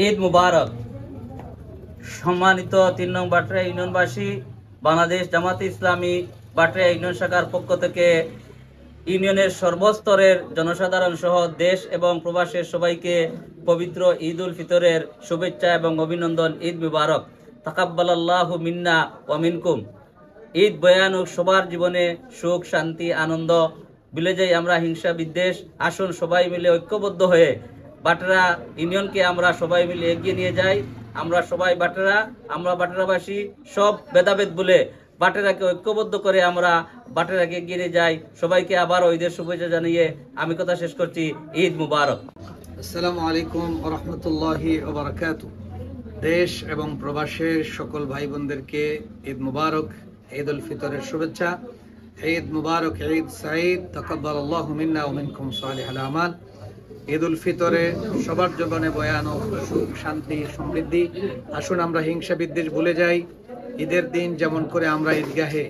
ঈদ মুবারক। সম্মানিত ৩ নং বাটরা ইউনিয়নবাসী, বাংলাদেশ জামাতে ইসলামী বাটরা ইউনিয়ন শাখার পক্ষ থেকে ইউনিয়নের সর্বস্তরের জনসাধারণ সহ দেশ এবং প্রবাসের সবাইকে পবিত্র ঈদ উল ফিতরের শুভেচ্ছা এবং অভিনন্দন। ঈদ মুবারক। তাকাব্বালাল্লাহু মিন্না ওয়া মিনকুম। ঈদ ভয়ানক, সবার জীবনে সুখ, শান্তি, আনন্দ বিলে যাই আমরা হিংসা বিদ্বেষ। আসুন সবাই মিলে ঐক্যবদ্ধ হয়ে বাটরা ইউনিয়নকে আমরা সবাই মিলে এগিয়ে নিয়ে যাই। আমরা সবাই বাটেরা, আমরা বাটেরাবাসী সব ভেদাভেদ বলে বাটেরাকে ঐক্যবদ্ধ করে আমরা বাটেরাকে এগিয়ে নিয়ে যাই। সবাইকে আবারও ঈদের শুভেচ্ছা জানিয়ে আমি কথা শেষ করছি। ঈদ মুবারক। আসসালামু আলাইকুম ওয়া রাহমাতুল্লাহি ওয়া বারাকাতুহু। দেশ এবং প্রবাসের সকল ভাই বোনদেরকে ঈদ মুবারক, ঈদ উল ফিতরের শুভেচ্ছা। ঈদ মুবারক, ঈদ সাঈদ, তাকাব্বালাল্লাহু মিন্না ওয়া মিনকুম সালিহাল আমাল। ঈদ উল ফিতরে সবার জীবনে ভয়ানক সুখ, শান্তি, সমৃদ্ধি। আসুন আমরা হিংসা বিদ্বেষ ভুলে যাই। ঈদের দিন যেমন করে আমরা ঈদগাহে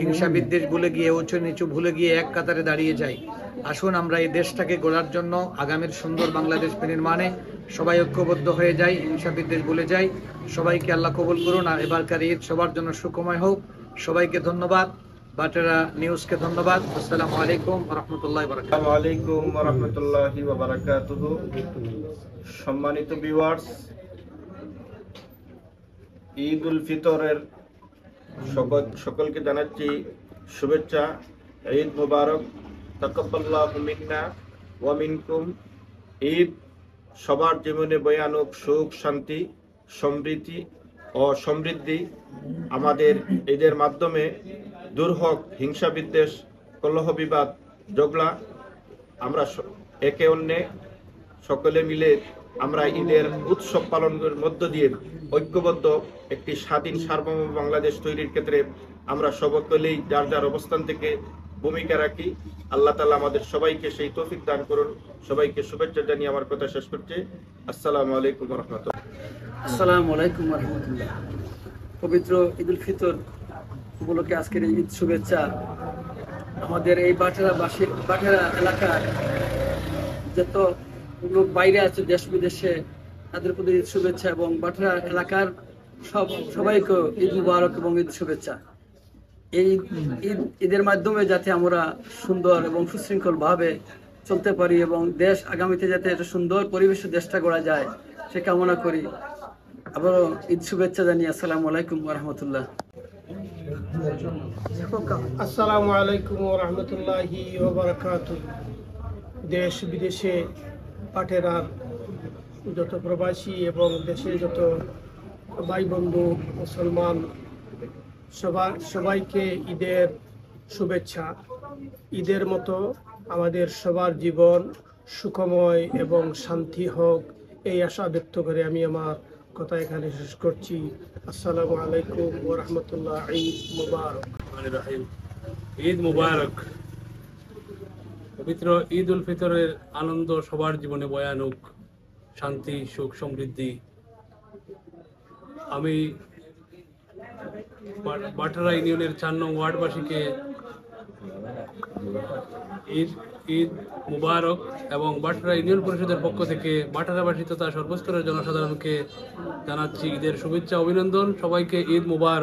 হিংসা বিদ্বেষ ভুলে গিয়ে, উঁচু নিচু ভুলে গিয়ে এক কাতারে দাঁড়িয়ে যাই। আসুন আমরা এই দেশটাকে গড়ার জন্য, আগামীর সুন্দর বাংলাদেশ নির্মাণে সবাই ঐক্যবদ্ধ হয়ে যাই, হিংসা বিদ্বেষ ভুলে যাই। সবাইকে আল্লাহ কবুল করুন। আর এবারকার ঈদ সবার জন্য সুখময় হোক। সবাইকে ধন্যবাদ। বাটেরা নিউজকে ধন্যবাদ। আসসালামু আলাইকুম ওয়া রাহমাতুল্লাহি ওয়া বারাকাতুহু। আসসালামু আলাইকুম ওয়া রাহমাতুল্লাহি ওয়া বারাকাতুহু। সম্মানিত ভিউয়ার্স, ঈদ উল ফিতরের সকলকে জানাচ্ছি শুভেচ্ছা। ঈদ মুবারক, তাকাব্বালাল্লাহু মিন্না ওয়া মিনকুম। ঈদ সবার জীবনে ভয়ানক সুখ, শান্তি, সমৃদ্ধি ও সমৃদ্ধি। আমাদের ঈদের মাধ্যমে দূর হোক হিংসা বিদ্বেষ, কলহ বিবাদ, ঝগড়া। আমরা একে অন্যে সকলে মিলে আমরা ঈদের উৎসব পালনের মধ্য দিয়ে ঐক্যবদ্ধ একটি স্বাধীন সার্বভৌম বাংলাদেশ তৈরির ক্ষেত্রে আমরা সকলেই যার যার অবস্থান থেকে ভূমিকা রাখি। আল্লাহ তাআলা আমাদের সবাইকে সেই তৌফিক দান করুন। সবাইকে শুভেচ্ছা জানিয়ে আমার কথা শেষ করছি। আসসালামু আলাইকুম ওয়া রাহমাতুল্লাহ। আসসালামু আলাইকুম ওয়া রাহমাতুল্লাহ। পবিত্র ঈদ উল ফিতর উপলক্ষে আজকের এই ঈদ শুভেচ্ছা আমাদের এই বাটেরা এলাকার যত লোক বাইরে আছে দেশ বিদেশে, তাদের প্রতি ঈদ শুভেচ্ছা এবং বাটেরা এলাকার সবাইকে ঈদ মুবারক এবং ঈদ শুভেচ্ছা। এই ঈদের মাধ্যমে যাতে আমরা সুন্দর এবং সুশৃঙ্খল ভাবে চলতে পারি এবং দেশ আগামীতে যাতে একটা সুন্দর পরিবেশে দেশটা গড়া যায় সে কামনা করি। আবারও ঈদ শুভেচ্ছা জানিয়ে আসসালামু আলাইকুম ওয়া রাহমাতুল্লাহ। আসসালামু আলাইকুম ওয়া রাহমাতুল্লাহি ওয়া বারাকাতুহু। দেশ বিদেশে পাটেরার যত প্রবাসী এবং দেশে যত ভাই বন্ধু মুসলমান সবাইকে ঈদের শুভেচ্ছা। ঈদের মতো আমাদের সবার জীবন সুখময় এবং শান্তি হোক, এই আশা ব্যক্ত করে আমি আমার কথা এখানে শেষ করছি। আসসালামু আলাইকুম ওয়া রাহমাতুল্লাহ। ঈদ মুবারক। ঈদ মুবারক। পবিত্র ঈদ উল ফিতরের আনন্দ সবার জীবনে ভয়ানক শান্তি, সুখ, সমৃদ্ধি। আমি বাটেরা ইউনিয়নের 4 নং ওয়ার্ডবাসীকে ঈদ মুবারক এবং বাটেরা ইউনিয়ন পরিষদের পক্ষ থেকে বাটেরাবাসী তথা সর্বস্তরের জনসাধারণকে জানাচ্ছি ঈদের শুভেচ্ছা, অভিনন্দন। সবাইকে ঈদ মুবারক।